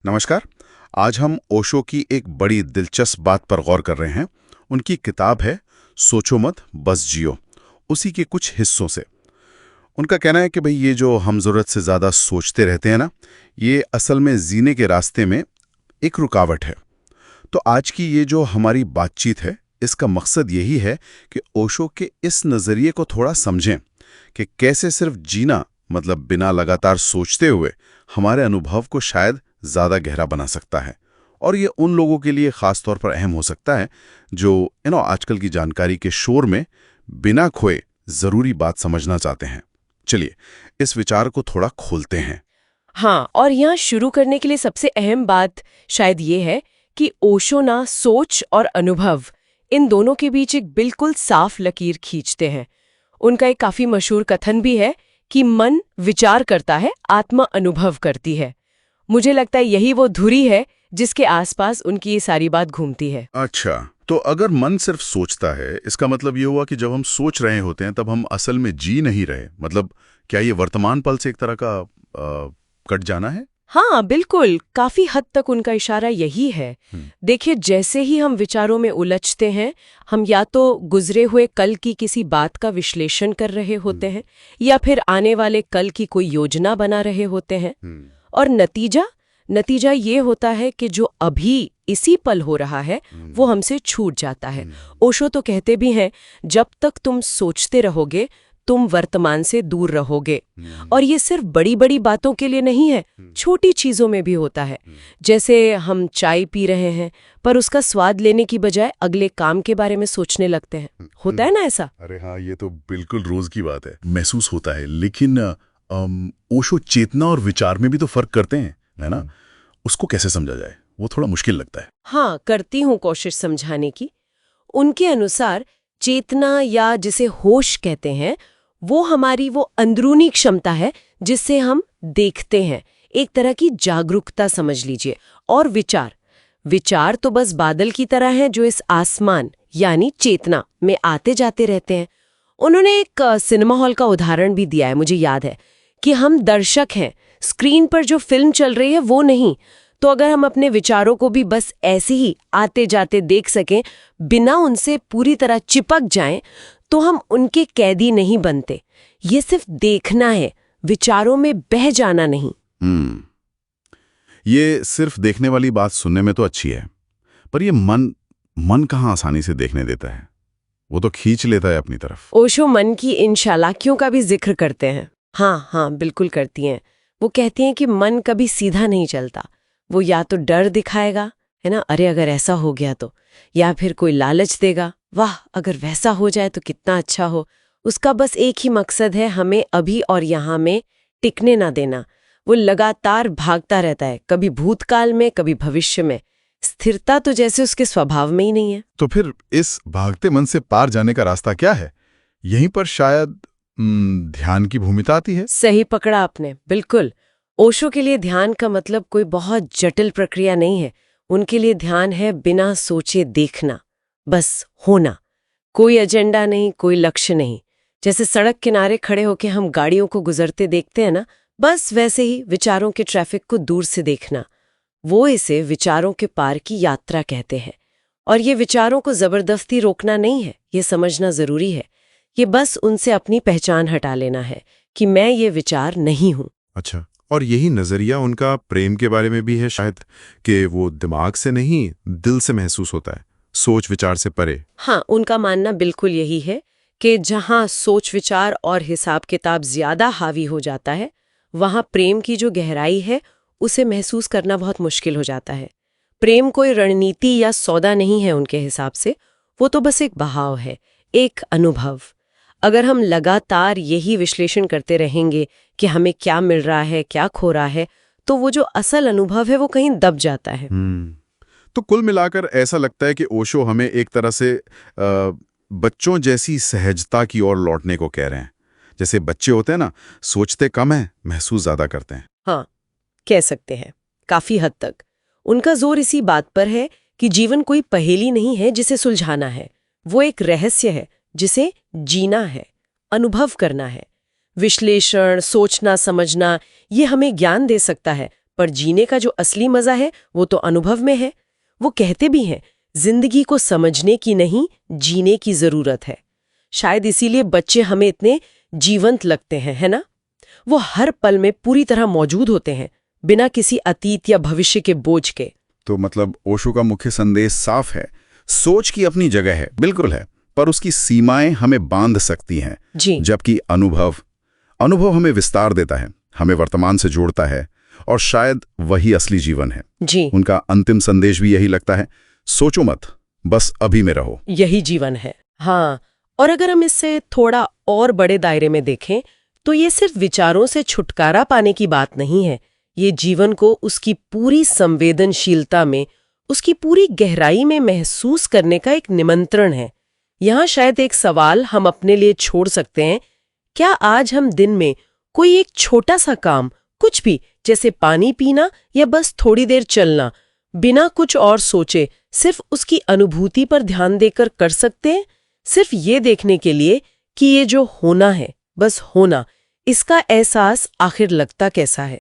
नमस्कार। आज हम ओशो की एक बड़ी दिलचस्प बात पर गौर कर रहे हैं। उनकी किताब है सोचो मत बस जियो, उसी के कुछ हिस्सों से। उनका कहना है कि भाई ये जो हम ज़रूरत से ज़्यादा सोचते रहते हैं ना, ये असल में जीने के रास्ते में एक रुकावट है। तो आज की ये जो हमारी बातचीत है, इसका मकसद यही है कि ओशो के इस नज़रिए को थोड़ा समझें कि कैसे सिर्फ जीना मतलब बिना लगातार सोचते हुए हमारे अनुभव को शायद ज़्यादा गहरा बना सकता है। और ये उन लोगों के लिए ख़ास तौर पर अहम हो सकता है जो आजकल की जानकारी के शोर में बिना खोए ज़रूरी बात समझना चाहते हैं। चलिए इस विचार को थोड़ा खोलते हैं। हाँ, और यहाँ शुरू करने के लिए सबसे अहम बात शायद ये है कि ओशो ना सोच और अनुभव इन दोनों के बीच एक बिल्कुल साफ लकीर खींचते हैं। उनका एक काफी मशहूर कथन भी है कि मन विचार करता है, आत्मा अनुभव करती है। मुझे लगता है यही वो धुरी है जिसके आसपास उनकी ये सारी बात घूमती है। अच्छा, तो अगर मन सिर्फ सोचता है, इसका मतलब ये हुआ कि जब हम सोच रहे होते हैं तब हम असल में जी नहीं रहे। मतलब क्या ये वर्तमान पल से एक तरह का कट जाना है? हाँ बिल्कुल, काफी हद तक उनका इशारा यही है। देखिए, जैसे ही हम विचारों में उलझते हैं, हम या तो गुजरे हुए कल की किसी बात का विश्लेषण कर रहे होते हैं या फिर आने वाले कल की कोई योजना बना रहे होते हैं। और नतीजा ये होता है कि जो अभी इसी पल हो रहा है वो हमसे छूट जाता है। ओशो तो कहते भी हैं, जब तक तुम सोचते रहोगे तुम वर्तमान से दूर रहोगे। और ये सिर्फ बड़ी बड़ी बातों के लिए नहीं है, छोटी चीजों में भी होता है। जैसे हम चाय पी रहे हैं पर उसका स्वाद लेने की बजाय अगले काम के बारे में सोचने लगते हैं। होता है ना ऐसा? अरे हाँ, ये तो बिल्कुल रोज की बात है, महसूस होता है। लेकिन ओशो चेतना और विचार में भी तो फर्क करते हैं, है ना? उसको कैसे समझा जाए, वो थोड़ा मुश्किल लगता है। हाँ, करती हूँ कोशिश समझाने की। उनके अनुसार चेतना या जिसे होश कहते हैं, वो हमारी वो अंदरूनी क्षमता है जिससे हम देखते हैं, एक तरह की जागरूकता समझ लीजिए। और विचार तो बस बादल की तरह हैं जो इस आसमान यानी चेतना में आते जाते रहते हैं। उन्होंने एक सिनेमा हॉल का उदाहरण भी दिया है, मुझे याद है कि हम दर्शक हैं, स्क्रीन पर जो फिल्म चल रही है वो नहीं। तो अगर हम अपने विचारों को भी बस ऐसे ही आते जाते देख सकें, बिना उनसे पूरी तरह चिपक जाएं, तो हम उनके कैदी नहीं बनते। ये सिर्फ देखना है, विचारों में बह जाना नहीं। ये सिर्फ देखने वाली बात सुनने में तो अच्छी है, पर ये मन कहाँ आसानी से देखने देता है। वो तो खींच लेता है अपनी तरफ। ओशो मन की इन चालाकियों का भी जिक्र करते हैं। हाँ, बिल्कुल करती हैं। वो कहती हैं कि मन कभी सीधा नहीं चलता। वो या तो डर दिखाएगा, है ना, अरे अगर ऐसा हो गया तो, या फिर कोई लालच देगा, वाह अगर वैसा हो जाए तो कितना अच्छा हो। उसका बस एक ही मकसद है, हमें अभी और यहाँ में टिकने ना देना। वो लगातार भागता रहता है, कभी भूतकाल में कभी भविष्य में। स्थिरता तो जैसे उसके स्वभाव में ही नहीं है। तो फिर इस भागते मन से पार जाने का रास्ता क्या है? यहीं पर शायद ध्यान की भूमिका आती है। सही पकड़ा आपने, बिल्कुल। ओशो के लिए ध्यान का मतलब कोई बहुत जटिल प्रक्रिया नहीं है। उनके लिए ध्यान है बिना सोचे देखना, बस होना। कोई एजेंडा नहीं, कोई लक्ष्य नहीं। जैसे सड़क किनारे खड़े होकर हम गाड़ियों को गुजरते देखते हैं ना, बस वैसे ही विचारों के ट्रैफिक को दूर से देखना। वो इसे विचारों के पार की यात्रा कहते हैं। और ये विचारों को जबरदस्ती रोकना नहीं है, ये समझना जरूरी है। ये बस उनसे अपनी पहचान हटा लेना है कि मैं ये विचार नहीं हूं। अच्छा, और यही नजरिया उनका प्रेम के बारे में भी है शायद, कि वो दिमाग से नहीं दिल से महसूस होता है, सोच विचार से परे। हाँ, उनका मानना बिल्कुल यही है कि जहाँ सोच विचार और हिसाब किताब ज्यादा हावी हो जाता है, वहाँ प्रेम की जो गहराई है उसे महसूस करना बहुत मुश्किल हो जाता है। प्रेम कोई रणनीति या सौदा नहीं है उनके हिसाब से, वो तो बस एक बहाव है, एक अनुभव। अगर हम लगातार यही विश्लेषण करते रहेंगे कि हमें क्या मिल रहा है, क्या खो रहा है, तो वो जो असल अनुभव है वो कहीं दब जाता है। तो कुल मिलाकर ऐसा लगता है कि ओशो हमें एक तरह से बच्चों जैसी सहजता की ओर लौटने को कह रहे हैं। जैसे बच्चे होते हैं ना, सोचते कम है, महसूस ज्यादा करते हैं। हाँ, कह सकते हैं, काफी हद तक। उनका जोर इसी बात पर है कि जीवन कोई पहेली नहीं है जिसे सुलझाना है, वो एक रहस्य है जिसे जीना है, अनुभव करना है। विश्लेषण, सोचना, समझना, ये हमें ज्ञान दे सकता है, पर जीने का जो असली मजा है वो तो अनुभव में है। वो कहते भी हैं, जिंदगी को समझने की नहीं, जीने की जरूरत है। शायद इसीलिए बच्चे हमें इतने जीवंत लगते हैं, है ना? वो हर पल में पूरी तरह मौजूद होते हैं, बिना किसी अतीत या भविष्य के बोझ के। तो मतलब ओशो का मुख्य संदेश साफ है, सोच की अपनी जगह है, बिल्कुल है, पर उसकी सीमाएं हमें बांध सकती हैं। जी। जबकि अनुभव हमें विस्तार देता है, हमें वर्तमान से जोड़ता है, और शायद वही असली जीवन है। जी। उनका अंतिम संदेश भी यही लगता है, सोचो मत, बस अभी में रहो। यही जीवन है। हाँ, और अगर हम इससे थोड़ा और बड़े दायरे में देखें तो ये सिर्फ विचारों से छुटकारा पाने की बात नहीं है। ये जीवन को उसकी पूरी संवेदनशीलता में, उसकी पूरी गहराई में महसूस करने का एक निमंत्रण है। यहाँ शायद एक सवाल हम अपने लिए छोड़ सकते हैं, क्या आज हम दिन में कोई एक छोटा सा काम, कुछ भी, जैसे पानी पीना या बस थोड़ी देर चलना, बिना कुछ और सोचे सिर्फ उसकी अनुभूति पर ध्यान देकर कर सकते हैं? सिर्फ ये देखने के लिए कि ये जो होना है, बस होना, इसका एहसास आखिर लगता कैसा है?